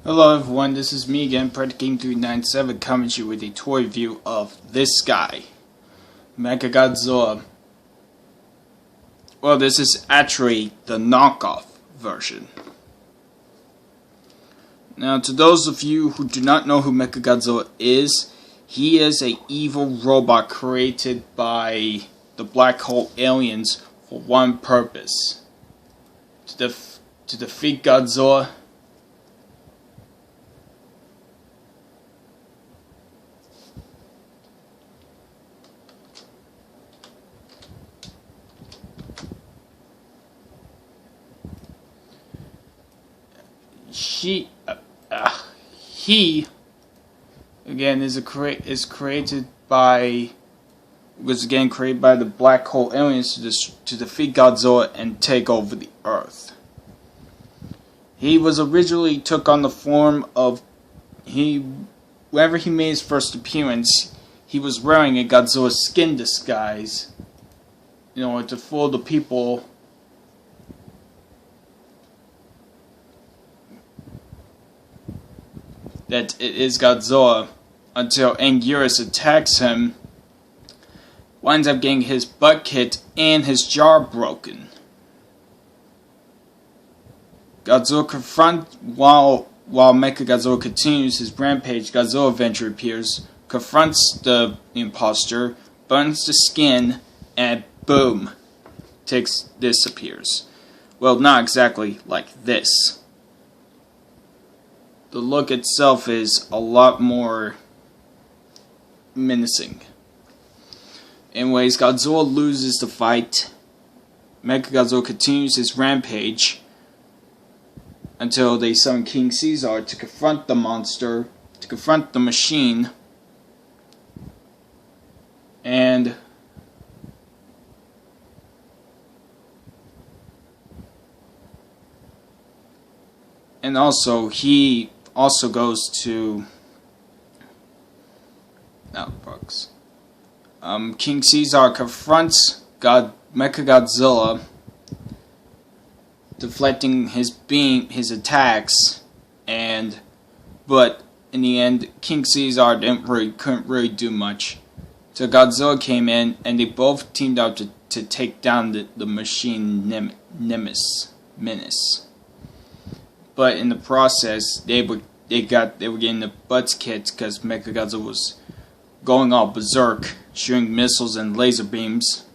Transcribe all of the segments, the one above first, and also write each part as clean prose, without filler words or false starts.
Hello everyone, this is me again, PredGame397, coming to you with a toy review of this guy, Mechagodzilla. Well, this is actually the knockoff version. Now, to those of you who do not know who Mechagodzilla is, he is an evil robot created by the black hole aliens for one purpose: to defeat Godzilla. He again was created by the black hole aliens to defeat Godzilla and take over the Earth. He was originally took on the form of whenever he made his first appearance, he was wearing a Godzilla skin disguise in order to fool the people that it is Godzilla, until Anguirus attacks him, winds up getting his butt kicked and his jaw broken. While Mechagodzilla continues his rampage, Godzilla eventually appears, confronts the imposter, burns the skin, and boom, disappears. Well, not exactly like this. The look itself is a lot more menacing. Anyways, Godzilla loses the fight. Mechagodzilla continues his rampage until they summon King Caesar to confront the monster, to confront the machine, and also he also goes to King Caesar confronts Mechagodzilla, deflecting his attacks, but in the end King Caesar couldn't really do much. So Godzilla came in and they both teamed up to take down the machine Menace. But in the process, they were getting their butts kicked because Mechagodzilla was going all berserk, shooting missiles and laser beams,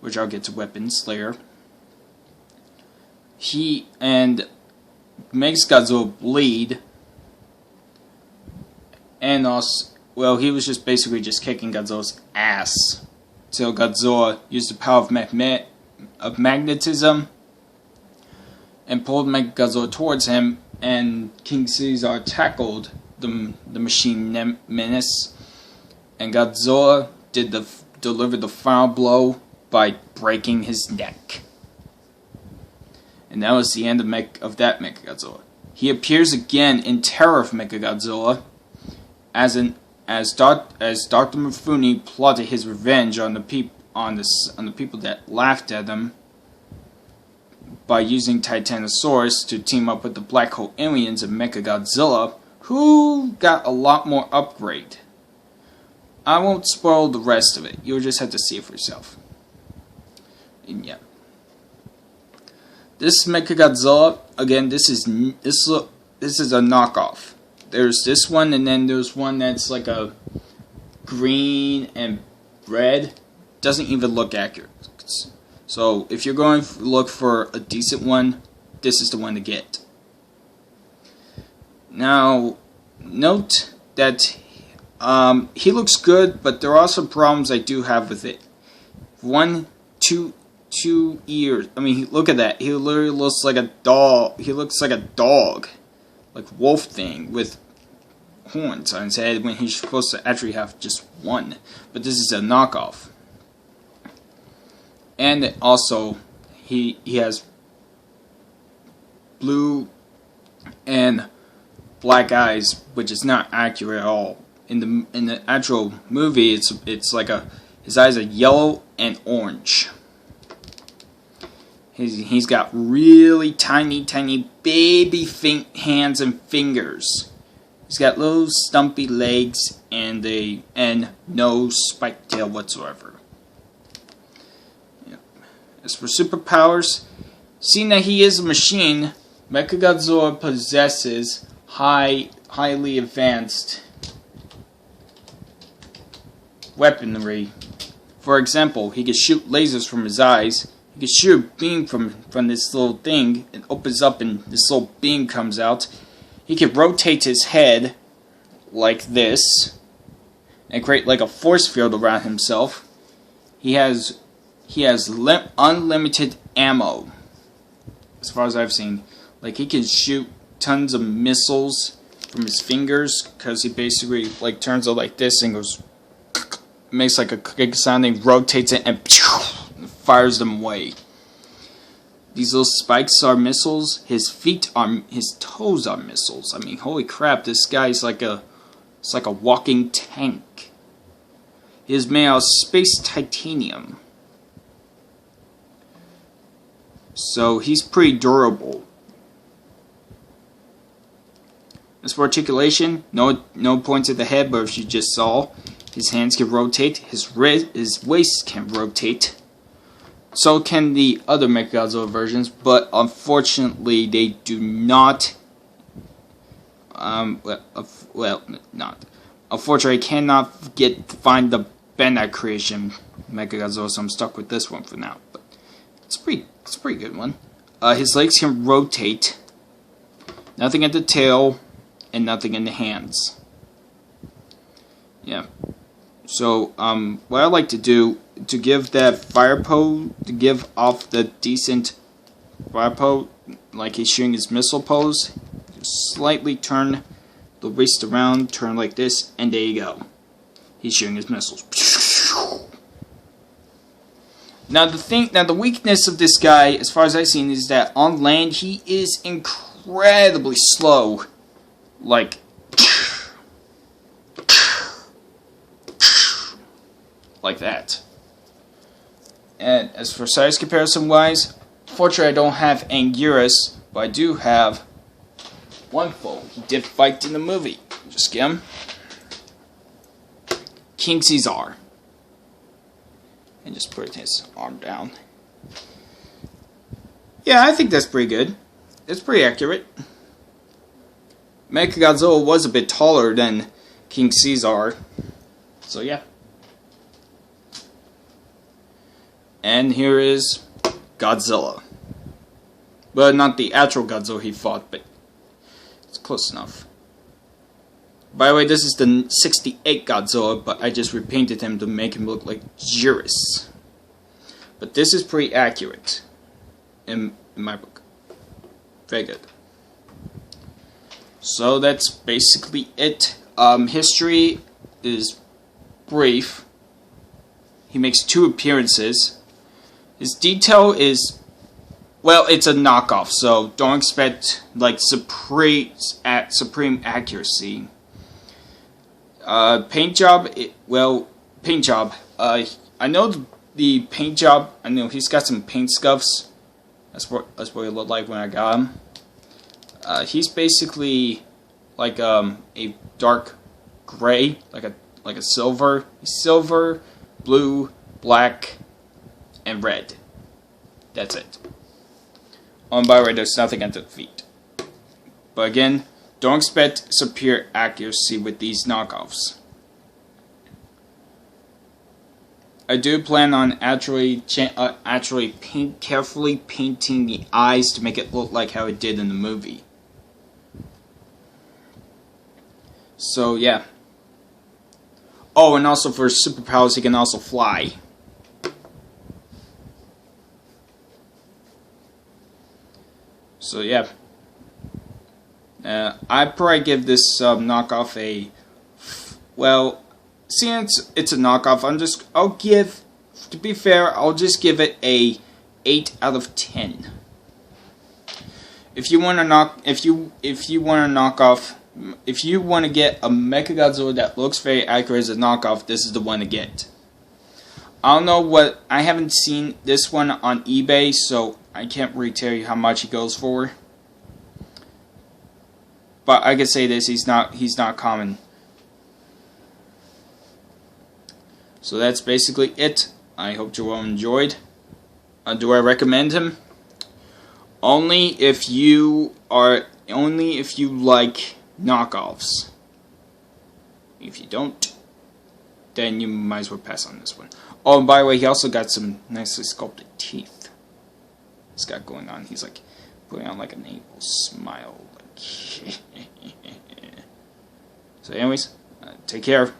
which I'll get to weapons later. He makes Godzilla bleed, and also, well, he was just basically kicking Godzilla's ass till Godzilla used the power of magnetism and pulled Mechagodzilla towards him, and King Caesar tackled the machine Menace, and Godzilla delivered the final blow by breaking his neck. And that was the end of that Mechagodzilla. He appears again in Terror of Mechagodzilla, as Dr. Mifune plotted his revenge on the people that laughed at him, by using Titanosaurus to team up with the black hole aliens of Mechagodzilla, who got a lot more upgrade. I won't spoil the rest of it. You'll just have to see it for yourself. And yeah, this Mechagodzilla, again, this is a knockoff. There's this one, and then there's one that's like a green and red. Doesn't even look accurate. So, if you're going to look for a decent one, this is the one to get. Now, note that he looks good, but there are some problems I do have with it. Two ears. I mean, look at that. He literally looks like a dog. He looks like a dog, like wolf thing with horns on his head when he's supposed to actually have just one. But this is a knockoff. And also, he has blue and black eyes, which is not accurate at all. In the actual movie, it's like his eyes are yellow and orange. He's got really tiny baby hands and fingers. He's got little stumpy legs and no spiked tail whatsoever. Yep. As for superpowers, seeing that he is a machine, Mechagodzilla possesses highly advanced weaponry. For example, he can shoot lasers from his eyes. He can shoot a beam from this little thing. It opens up and this little beam comes out. He can rotate his head like this and create like a force field around himself. He has unlimited ammo, as far as I've seen. Like, he can shoot tons of missiles from his fingers, because he basically like turns it like this and goes, makes like a click sounding, rotates it and fires them away. These little spikes are missiles. His toes are missiles. I mean, holy crap! This guy's like it's like a walking tank. He is made out of space titanium, so he's pretty durable. As for articulation, no points at the head, but as you just saw, his hands can rotate, his waist can rotate. So can the other Mechagodzilla versions, but unfortunately they do not. Not. Unfortunately, I cannot find the Bandai Creation Mechagodzilla, so I'm stuck with this one for now. But it's a pretty good one. His legs can rotate. Nothing at the tail, and nothing in the hands. Yeah. So, what I like to do to give that fire pose, to give off the decent fire pose, like he's shooting his missile pose, just slightly turn the wrist around, turn like this, and there you go. He's shooting his missiles. Now the weakness of this guy, as far as I've seen, is that on land he is incredibly slow. Like, that. And as for size comparison wise, fortunately I don't have Anguirus, but I do have one foe. He did fight in the movie. Just get him. King Caesar. And just put his arm down. Yeah, I think that's pretty good. It's pretty accurate. Mechagodzilla was a bit taller than King Caesar. So yeah. And here is Godzilla. Well, not the actual Godzilla he fought, but it's close enough. By the way, this is the 68 Godzilla, but I just repainted him to make him look like Jirus. But this is pretty accurate in my book. Very good. So that's basically it. History is brief. He makes 2 appearances. His detail is, well, it's a knockoff, so don't expect like supreme accuracy. Paint job, paint job. I know the paint job. I know he's got some paint scuffs. That's what he looked like when I got him. He's basically like a dark gray, like a silver. He's silver, blue, black, and red. That's it. On by the way, there's nothing at the feet. But again, don't expect superior accuracy with these knockoffs. I do plan on actually carefully painting the eyes to make it look like how it did in the movie. So yeah. Oh, and also for superpowers, he can also fly. So yeah. I'd probably give this knockoff a, well, since it's a knockoff, to be fair, I'll just give it a 8 out of 10. If you want to get a Mechagodzilla that looks very accurate as a knockoff, this is the one to get. I don't know I haven't seen this one on eBay, so I can't really tell you how much he goes for. But I can say this, he's not common. So that's basically it. I hope you all enjoyed. Do I recommend him? Only if you like knockoffs. If you don't, then you might as well pass on this one. Oh, and by the way, he also got some nicely sculpted teeth. He's got going on. He's like putting on like an evil smile. Like so anyways, take care.